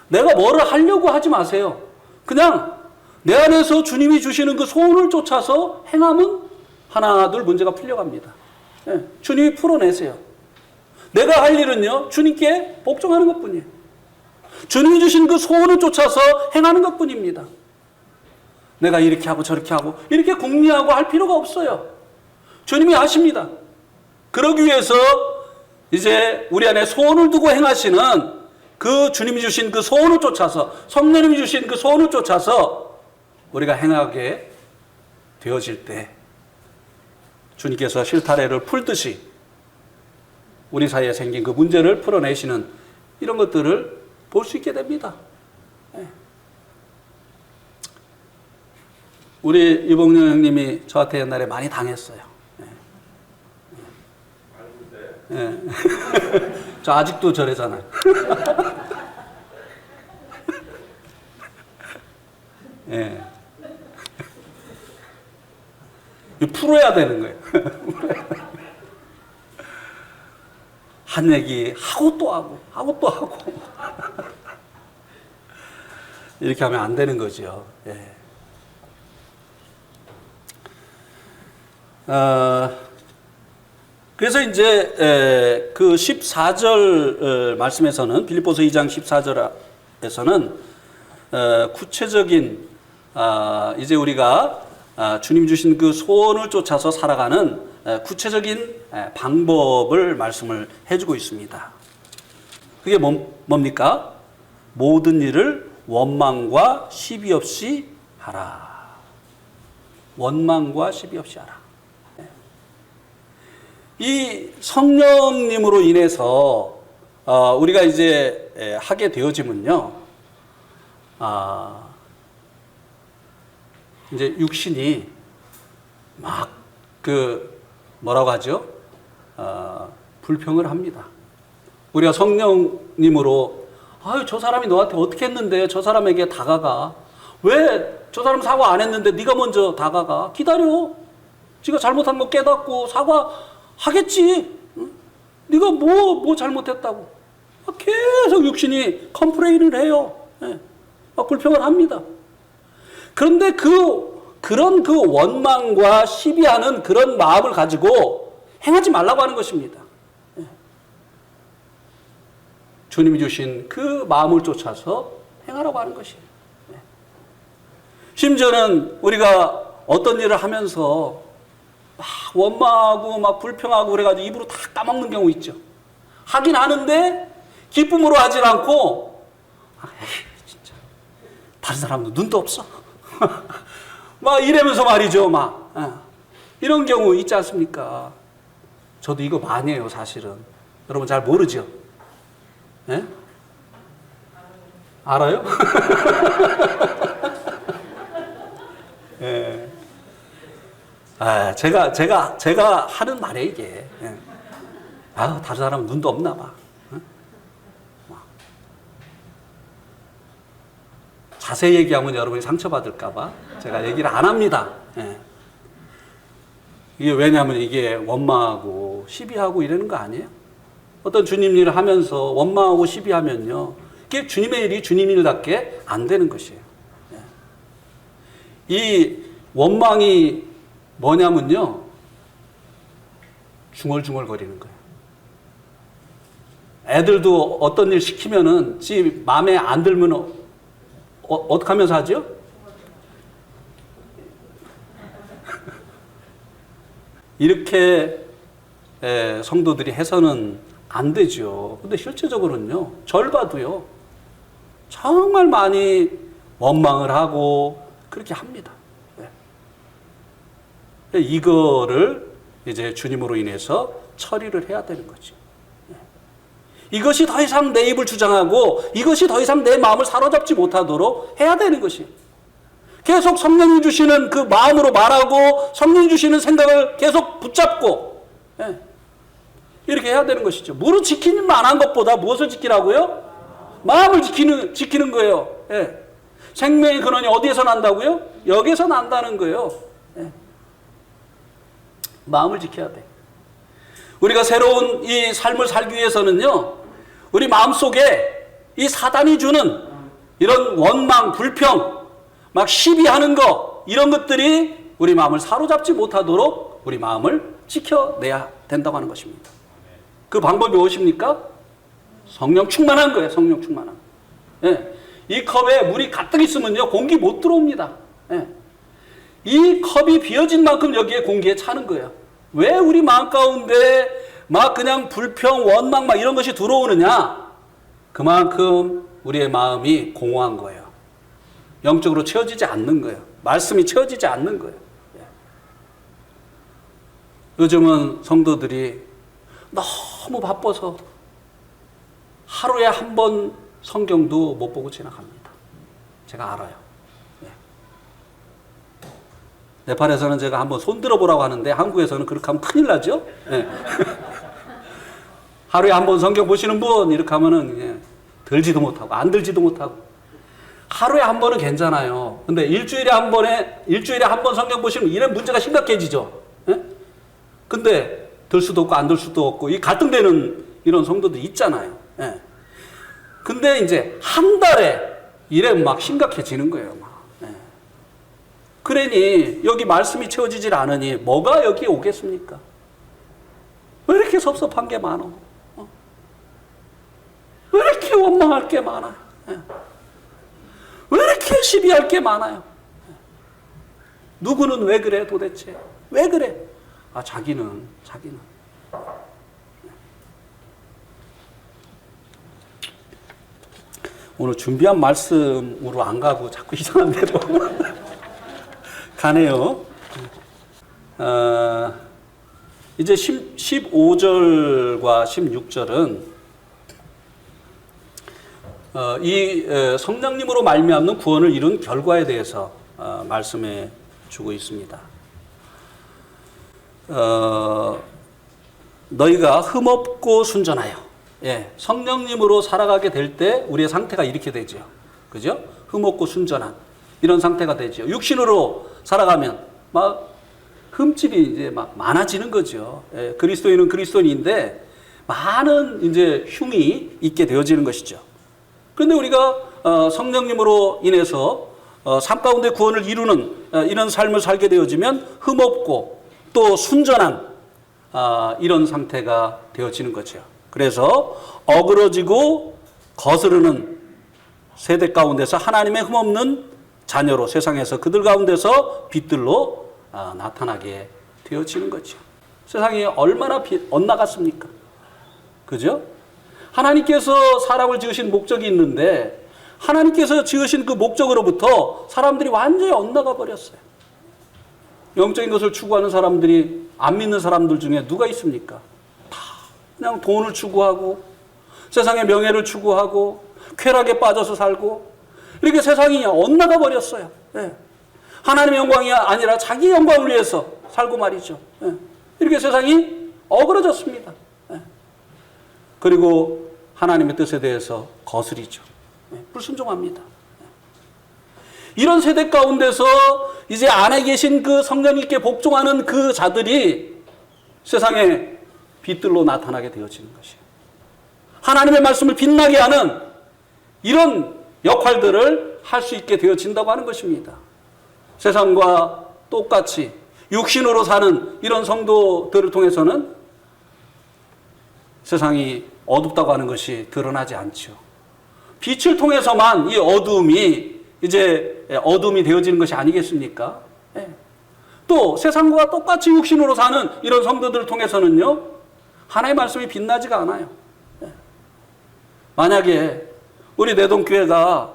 Speaker 1: 내가 뭐를 하려고 하지 마세요. 그냥 내 안에서 주님이 주시는 그 소원을 쫓아서 행하면 하나둘 문제가 풀려갑니다. 주님이 풀어내세요. 내가 할 일은요, 주님께 복종하는 것 뿐이에요. 주님이 주신 그 소원을 쫓아서 행하는 것 뿐입니다. 내가 이렇게 하고 저렇게 하고 이렇게 궁리하고 할 필요가 없어요. 주님이 아십니다. 그러기 위해서 이제 우리 안에 소원을 두고 행하시는 그 주님이 주신 그 소원을 쫓아서, 성령님이 주신 그 소원을 쫓아서 우리가 행하게 되어질 때 주님께서 실타래를 풀듯이 우리 사이에 생긴 그 문제를 풀어내시는 이런 것들을 볼 수 있게 됩니다. 우리 이봉영 형님이 저한테 옛날에 많이 당했어요. 저 아직도 저래잖아요. 풀어야 되는 거예요. 한 얘기 하고 또 하고 하고 또 하고 이렇게 하면 안 되는 거죠. 예. 그래서 이제 그 14절 말씀에서는 빌립보서 2장 14절에서는 구체적인 이제 우리가 주님 주신 그 소원을 쫓아서 살아가는 구체적인 방법을 말씀을 해주고 있습니다. 그게 뭡니까? 모든 일을 원망과 시비 없이 하라. 원망과 시비 없이 하라. 이 성령님으로 인해서 우리가 이제 하게 되어지면요, 이제 육신이 막 뭐라고 하죠? 불평을 합니다. 우리가 성령님으로 아유 저 사람이 너한테 어떻게 했는데 저 사람에게 다가가, 왜 저 사람 사과 안 했는데 네가 먼저 다가가, 기다려, 지가 잘못한 거 깨닫고 사과하겠지, 응? 네가 뭐 잘못했다고 계속 육신이 컴플레인을 해요. 예. 막 불평을 합니다. 그런데 그런 원망과 시비하는 그런 마음을 가지고 행하지 말라고 하는 것입니다. 예. 주님이 주신 그 마음을 쫓아서 행하라고 하는 것이에요. 예. 심지어는 우리가 어떤 일을 하면서 막 원망하고 막 불평하고 그래가지고 입으로 다 까먹는 경우 있죠. 하긴 하는데 기쁨으로 하질 않고 에이, 진짜 다른 사람도 눈도 없어. 막 이러면서 말이죠. 막 이런 경우 있지 않습니까? 저도 이거 많이 해요, 사실은. 여러분 잘 모르죠? 예? 알아요? 예. 제가 하는 말이에요, 이게. 예. 다른 사람은 눈도 없나 봐. 자세히 얘기하면 여러분이 상처받을까봐 제가 얘기를 안 합니다. 예. 이게 왜냐하면 이게 원망하고 시비하고 이러는 거 아니에요? 어떤 주님 일을 하면서 원망하고 시비하면요, 이게 주님의 일이 주님 일답게 안 되는 것이에요. 예. 이 원망이 뭐냐면요, 중얼중얼거리는 거예요. 애들도 어떤 일 시키면은 지 마음에 안 들면 어떻게 하면서 하죠? 이렇게 성도들이 해서는 안 되죠. 근데 실제적으로는요, 절 봐도요, 정말 많이 원망을 하고 그렇게 합니다. 이거를 이제 주님으로 인해서 처리를 해야 되는 거죠. 이것이 더 이상 내 입을 주장하고 이것이 더 이상 내 마음을 사로잡지 못하도록 해야 되는 것이에요. 계속 성령이 주시는 그 마음으로 말하고 성령이 주시는 생각을 계속 붙잡고 이렇게 해야 되는 것이죠. 뭐로 지키는 만한 것보다 무엇을 지키라고요? 마음을 지키는 거예요. 생명의 근원이 어디에서 난다고요? 여기에서 난다는 거예요. 마음을 지켜야 돼. 우리가 새로운 이 삶을 살기 위해서는요, 우리 마음속에 이 사단이 주는 이런 원망, 불평, 막 시비하는 거, 이런 것들이 우리 마음을 사로잡지 못하도록 우리 마음을 지켜내야 된다고 하는 것입니다. 그 방법이 무엇입니까? 성령 충만한 거예요. 성령 충만한. 이 컵에 물이 가득 있으면요, 공기 못 들어옵니다. 이 컵이 비어진 만큼 여기에 공기에 차는 거예요. 왜 우리 마음 가운데 막 그냥 불평, 원망 막 이런 것이 들어오느냐? 그만큼 우리의 마음이 공허한 거예요. 영적으로 채워지지 않는 거예요. 말씀이 채워지지 않는 거예요. 요즘은 성도들이 너무 바빠서 하루에 한 번 성경도 못 보고 지나갑니다. 제가 알아요. 네팔에서는 제가 한번 손들어 보라고 하는데 한국에서는 그렇게 하면 큰일 나죠? 네. 하루에 한 번 성경 보시는 분 이렇게 하면은 들지도 못하고 안 들지도 못하고. 하루에 한 번은 괜찮아요. 근데 일주일에 한 번 성경 보시면 이런 문제가 심각해지죠. 근데 들 수도 없고 안 들 수도 없고 이 갈등되는 이런 성도들 있잖아요. 예. 근데 이제 한 달에 이래 막 심각해지는 거예요. 막. 예. 그러니 여기 말씀이 채워지질 않으니 뭐가 여기에 오겠습니까? 왜 이렇게 섭섭한 게 많어? 왜 이렇게 원망할 게 많아요? 예. 왜 이렇게 시비할 게 많아요? 예. 누구는 왜 그래 도대체? 왜 그래? 아, 자기는. 오늘 준비한 말씀으로 안 가고 자꾸 이상한 데로 가네요. 이제 15절과 16절은 이 성령님으로 말미암는 구원을 이룬 결과에 대해서 말씀해 주고 있습니다. 너희가 흠없고 순전하여, 예, 성령님으로 살아가게 될 때 우리의 상태가 이렇게 되죠. 그죠? 흠없고 순전한 이런 상태가 되죠. 육신으로 살아가면 막 흠집이 이제 막 많아지는 거죠. 예, 그리스도인은 그리스도인인데 많은 이제 흉이 있게 되어지는 것이죠. 그런데 우리가 성령님으로 인해서 삶 가운데 구원을 이루는 이런 삶을 살게 되어지면 흠없고 또 순전한 이런 상태가 되어지는 거죠. 그래서 어그러지고 거스르는 세대 가운데서 하나님의 흠없는 자녀로 세상에서 그들 가운데서 빛들로 나타나게 되어지는 거죠. 세상이 얼마나 엇나갔습니까? 그죠? 하나님께서 사람을 지으신 목적이 있는데 하나님께서 지으신 그 목적으로부터 사람들이 완전히 엇나가 버렸어요. 영적인 것을 추구하는 사람들이 안 믿는 사람들 중에 누가 있습니까? 다 그냥 돈을 추구하고 세상의 명예를 추구하고 쾌락에 빠져서 살고 이렇게 세상이 엇나가 버렸어요. 예. 하나님의 영광이 아니라 자기 영광을 위해서 살고 말이죠. 예. 이렇게 세상이 어그러졌습니다. 예. 그리고 하나님의 뜻에 대해서 거스리죠. 예. 불순종합니다. 이런 세대 가운데서 이제 안에 계신 그 성령님께 복종하는 그 자들이 세상에 빛들로 나타나게 되어지는 것이에요. 하나님의 말씀을 빛나게 하는 이런 역할들을 할 수 있게 되어진다고 하는 것입니다. 세상과 똑같이 육신으로 사는 이런 성도들을 통해서는 세상이 어둡다고 하는 것이 드러나지 않죠. 빛을 통해서만 이 어두움이 이제 어둠이 되어지는 것이 아니겠습니까? 예. 또 세상과 똑같이 육신으로 사는 이런 성도들을 통해서는요, 하나님의 말씀이 빛나지가 않아요. 예. 만약에 우리 내동교회가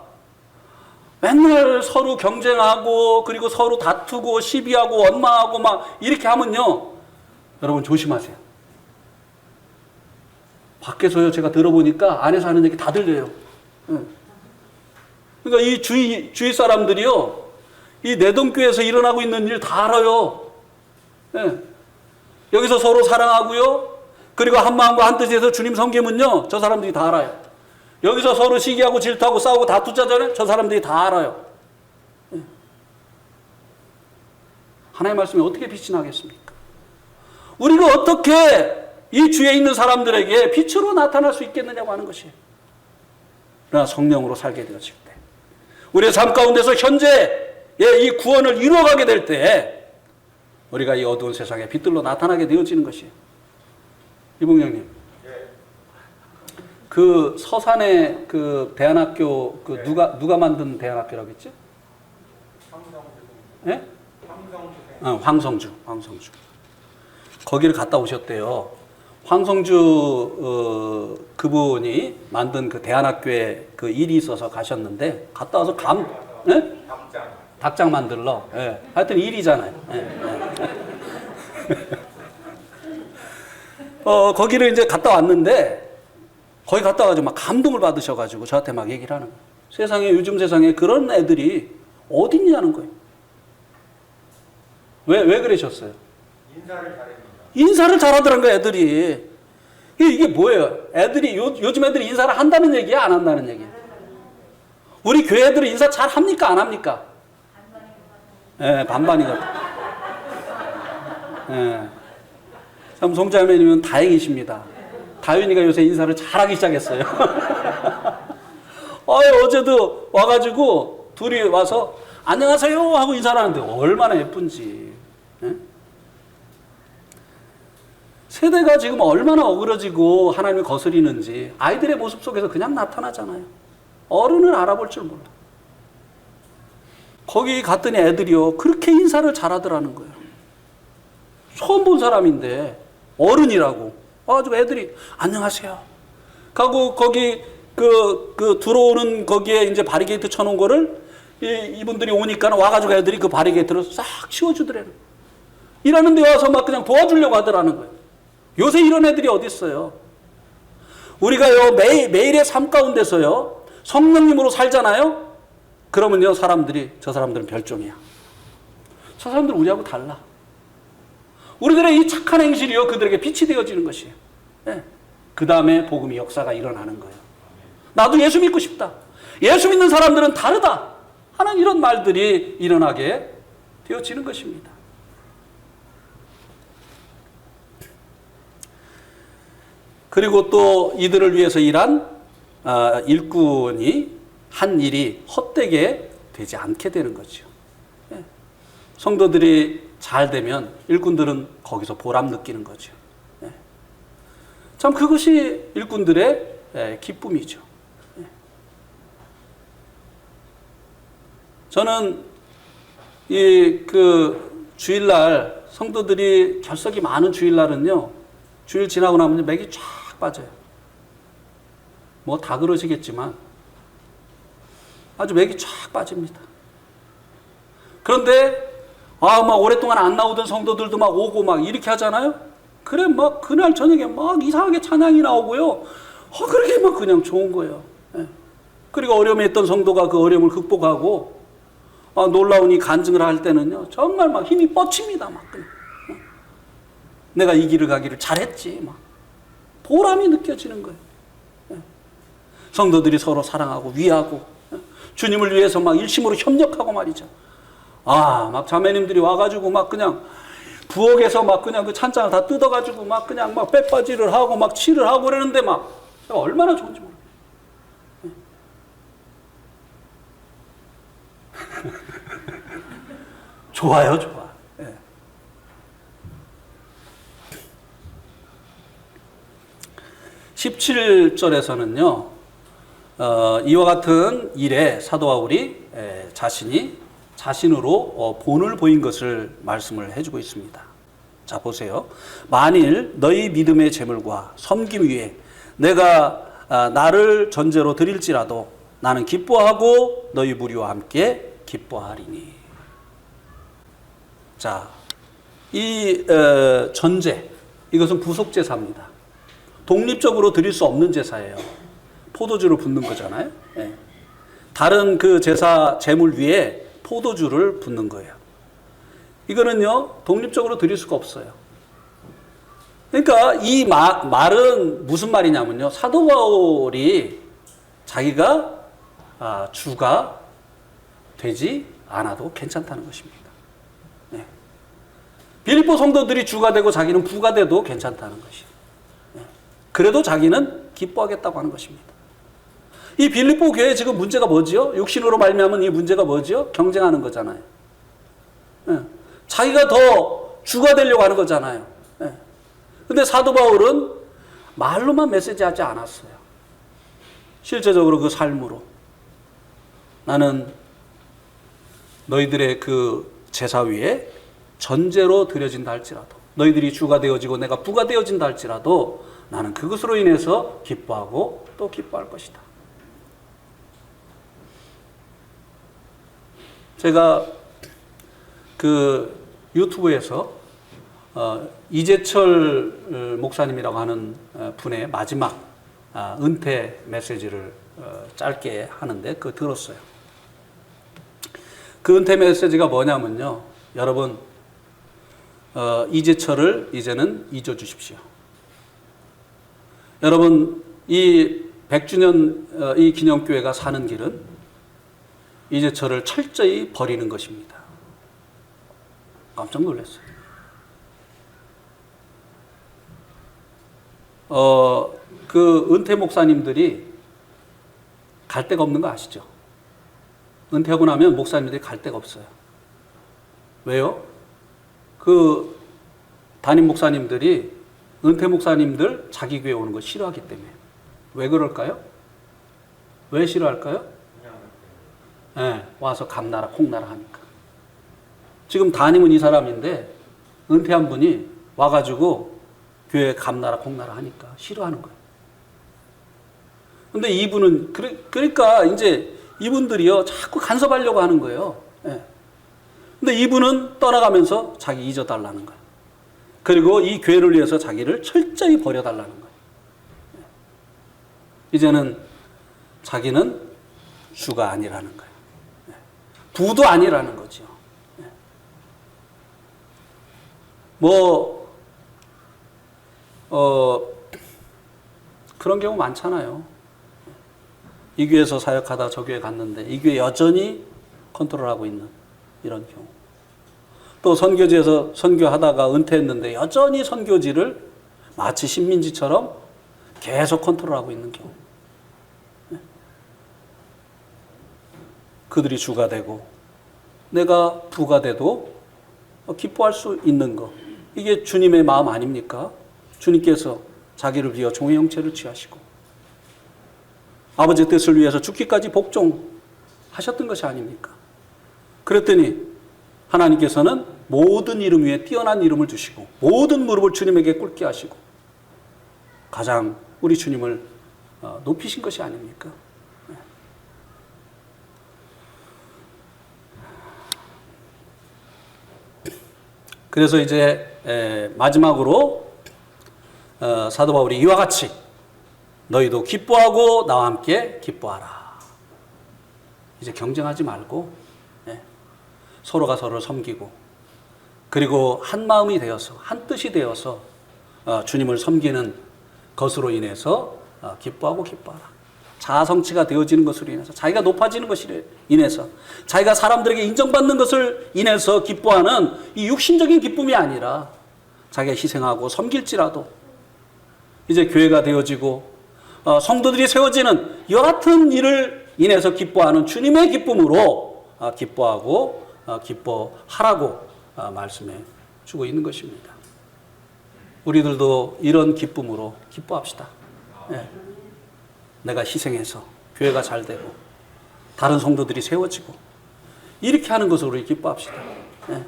Speaker 1: 맨날 서로 경쟁하고 그리고 서로 다투고 시비하고 원망하고 막 이렇게 하면요, 여러분 조심하세요. 밖에서요 제가 들어보니까 안에서 하는 얘기 다 들려요. 예. 그러니까 이 주위 사람들이요, 이 내동교회에서 일어나고 있는 일 다 알아요. 예. 여기서 서로 사랑하고요, 그리고 한 마음과 한 뜻에서 주님 섬기면요, 저 사람들이 다 알아요. 여기서 서로 시기하고 질투하고 싸우고 다투자잖아요, 저 사람들이 다 알아요. 예. 하나님의 말씀이 어떻게 빛이 나겠습니까? 우리가 어떻게 이 주위에 있는 사람들에게 빛으로 나타날 수 있겠느냐고 하는 것이에요. 그러나 성령으로 살게 되어질 때, 우리의 삶 가운데서 현재의 이 구원을 이루어가게 될 때 우리가 이 어두운 세상에 빛들로 나타나게 되어지는 것이에요. 이봉영님, 그 서산의 그 대안학교 그 누가 만든 대안학교라고 했지? 예? 황성주. 거기를 갔다 오셨대요. 황성주 그분이 만든 그 대안학교에 그 일이 있어서 가셨는데 갔다 와서 예? 닭장 만들러. 예. 하여튼 일이잖아요. 예. 거기를 이제 갔다 왔는데 거기 갔다 와가지고 막 감동을 받으셔가지고 저한테 막 얘기를 하는 거예요. 세상에, 요즘 세상에 그런 애들이 어디 있냐는 거예요. 왜 그러셨어요? 인사를 잘하더란 거예요, 애들이. 이게 뭐예요? 애들이, 요즘 애들이 인사를 한다는 얘기야, 안 한다는 얘기야? 우리 교회 애들은 인사 잘 합니까, 안 합니까? 예, 반반이거든. 예. 참, 송자매님은 다행이십니다. 다윤이가 요새 인사를 잘하기 시작했어요. 어제도 와가지고 둘이 와서 안녕하세요 하고 인사를 하는데 얼마나 예쁜지. 예? 세대가 지금 얼마나 어그러지고 하나님을 거스리는지 아이들의 모습 속에서 그냥 나타나잖아요. 어른을 알아볼 줄 몰라. 거기 갔더니 애들이요 그렇게 인사를 잘하더라는 거예요. 처음 본 사람인데 어른이라고. 가지고 애들이 안녕하세요. 가고 거기 그 들어오는 거기에 이제 바리게이트 쳐놓은 거를 이분들이 오니까 와가지고 애들이 그 바리게이트를 싹 치워주더래요. 일하는 데 와서 막 그냥 도와주려고 하더라는 거예요. 요새 이런 애들이 어디 있어요? 우리가요 매일의 삶 가운데서요 성령님으로 살잖아요. 그러면요 저 사람들은 별종이야. 저 사람들은 우리하고 달라. 우리들의 이 착한 행실이요 그들에게 빛이 되어지는 것이에요. 네. 그 다음에 복음의 역사가 일어나는 거예요. 나도 예수 믿고 싶다. 예수 믿는 사람들은 다르다 하는 이런 말들이 일어나게 되어지는 것입니다. 그리고 또 이들을 위해서 일한 일꾼이 한 일이 헛되게 되지 않게 되는 거죠. 네. 성도들이 잘 되면 일꾼들은 거기서 보람 느끼는 거죠. 네. 참 그것이 일꾼들의 기쁨이죠. 네. 저는 그 주일날 성도들이 결석이 많은 주일날은요 주일 지나고 나면 맥이 쫙 빠져요. 뭐 다 그러시겠지만 아주 맥이 쫙 빠집니다. 그런데 막 오랫동안 안 나오던 성도들도 막 오고 막 이렇게 하잖아요. 그래 막 그날 저녁에 막 이상하게 찬양이 나오고요. 그렇게 막 그냥 좋은 거예요. 예. 그리고 어려움에 있던 성도가 그 어려움을 극복하고 놀라우니 간증을 할 때는요 정말 막 힘이 뻗칩니다. 막 그냥 내가 이 길을 가기를 잘했지. 막 보람이 느껴지는 거예요. 예. 성도들이 서로 사랑하고 위하고 주님을 위해서 막 일심으로 협력하고 말이죠. 막 자매님들이 와가지고 막 그냥 부엌에서 막 그냥 그 찬장을 다 뜯어가지고 막 그냥 막 빼빠지를 하고 막 칠을 하고 그러는데 막 얼마나 좋은지 모르겠어요. 좋아요, 좋아. 예. 17절에서는요, 이와 같은 일에 사도 바울이 자신으로 본을 보인 것을 말씀을 해주고 있습니다. 자, 보세요. 만일 너희 믿음의 재물과 섬김 위에 내가 나를 전제로 드릴지라도 나는 기뻐하고 너희 무리와 함께 기뻐하리니. 자, 이 전제, 이것은 부속 제사입니다. 독립적으로 드릴 수 없는 제사예요. 포도주를 붓는 거잖아요. 예. 다른 그 제사 제물 위에 포도주를 붓는 거예요. 이거는요 독립적으로 드릴 수가 없어요. 그러니까 이 말은 무슨 말이냐면요, 사도 바울이 자기가 주가 되지 않아도 괜찮다는 것입니다. 네. 빌립보 성도들이 주가 되고 자기는 부가 돼도 괜찮다는 것이에요. 네. 그래도 자기는 기뻐하겠다고 하는 것입니다. 이 빌립보 교회 지금 문제가 뭐지요? 육신으로 말미암은 이 문제가 뭐지요? 경쟁하는 거잖아요. 네. 자기가 더 주가 되려고 하는 거잖아요. 네. 근데 사도 바울은 말로만 메시지하지 않았어요. 실제적으로 그 삶으로 나는 너희들의 그 제사 위에 전제로 드려진다 할지라도, 너희들이 주가 되어지고 내가 부가 되어진다 할지라도 나는 그것으로 인해서 기뻐하고 또 기뻐할 것이다. 제가 그 유튜브에서 이재철 목사님이라고 하는 분의 마지막 은퇴 메시지를 짧게 하는데 그거 들었어요. 그 은퇴 메시지가 뭐냐면요, 여러분 이재철을 이제는 잊어주십시오. 여러분 이 100주년 이 기념교회가 사는 길은 이재철을 철저히 버리는 것입니다. 깜짝 놀랐어요. 그 은퇴 목사님들이 갈 데가 없는 거 아시죠? 은퇴하고 나면 목사님들이 갈 데가 없어요. 왜요? 그 담임 목사님들이 은퇴 목사님들 자기 교회 오는 거 싫어하기 때문에. 왜 그럴까요? 왜 싫어할까요? 네, 와서 감나라 콩나라 하니까. 지금 담임은 이 사람인데 은퇴한 분이 와가지고 교회 감나라 콩나라 하니까 싫어하는 거예요. 근데 이분은 그러니까 이제 이분들이요 자꾸 간섭하려고 하는 거예요. 예. 근데 이분은 떠나가면서 자기 잊어달라는 거예요. 그리고 이 교회를 위해서 자기를 철저히 버려달라는 거예요. 예. 이제는 자기는 주가 아니라는 거예요. 예. 부도 아니라는 거죠. 예. 그런 경우 많잖아요. 이 교회에서 사역하다 저 교회 갔는데 이 교회 여전히 컨트롤하고 있는 이런 경우. 또 선교지에서 선교하다가 은퇴했는데 여전히 선교지를 마치 식민지처럼 계속 컨트롤하고 있는 경우. 그들이 주가 되고 내가 부가 돼도 기뻐할 수 있는 거. 이게 주님의 마음 아닙니까? 주님께서 자기를 위하여 종의 형체를 취하시고 아버지 뜻을 위해서 죽기까지 복종하셨던 것이 아닙니까? 그랬더니 하나님께서는 모든 이름 위에 뛰어난 이름을 주시고 모든 무릎을 주님에게 꿇게 하시고 가장 우리 주님을 높이신 것이 아닙니까? 그래서 이제 마지막으로 사도 바울이 이와 같이 너희도 기뻐하고 나와 함께 기뻐하라. 이제 경쟁하지 말고 서로가 서로를 섬기고 그리고 한 마음이 되어서 한 뜻이 되어서 주님을 섬기는 것으로 인해서 기뻐하고 기뻐하라. 자아성취가 되어지는 것으로 인해서 자기가 높아지는 것으로 인해서 자기가 사람들에게 인정받는 것을 인해서 기뻐하는 이 육신적인 기쁨이 아니라 자기가 희생하고 섬길지라도 이제 교회가 되어지고 성도들이 세워지는 이와 같은 일을 인해서 기뻐하는 주님의 기쁨으로 기뻐하고 기뻐하라고 말씀해 주고 있는 것입니다. 우리들도 이런 기쁨으로 기뻐합시다. 네. 내가 희생해서 교회가 잘 되고 다른 성도들이 세워지고 이렇게 하는 것으로 우리 기뻐합시다. 네.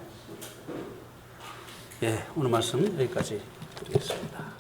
Speaker 1: 예, 오늘 말씀 여기까지 드리겠습니다.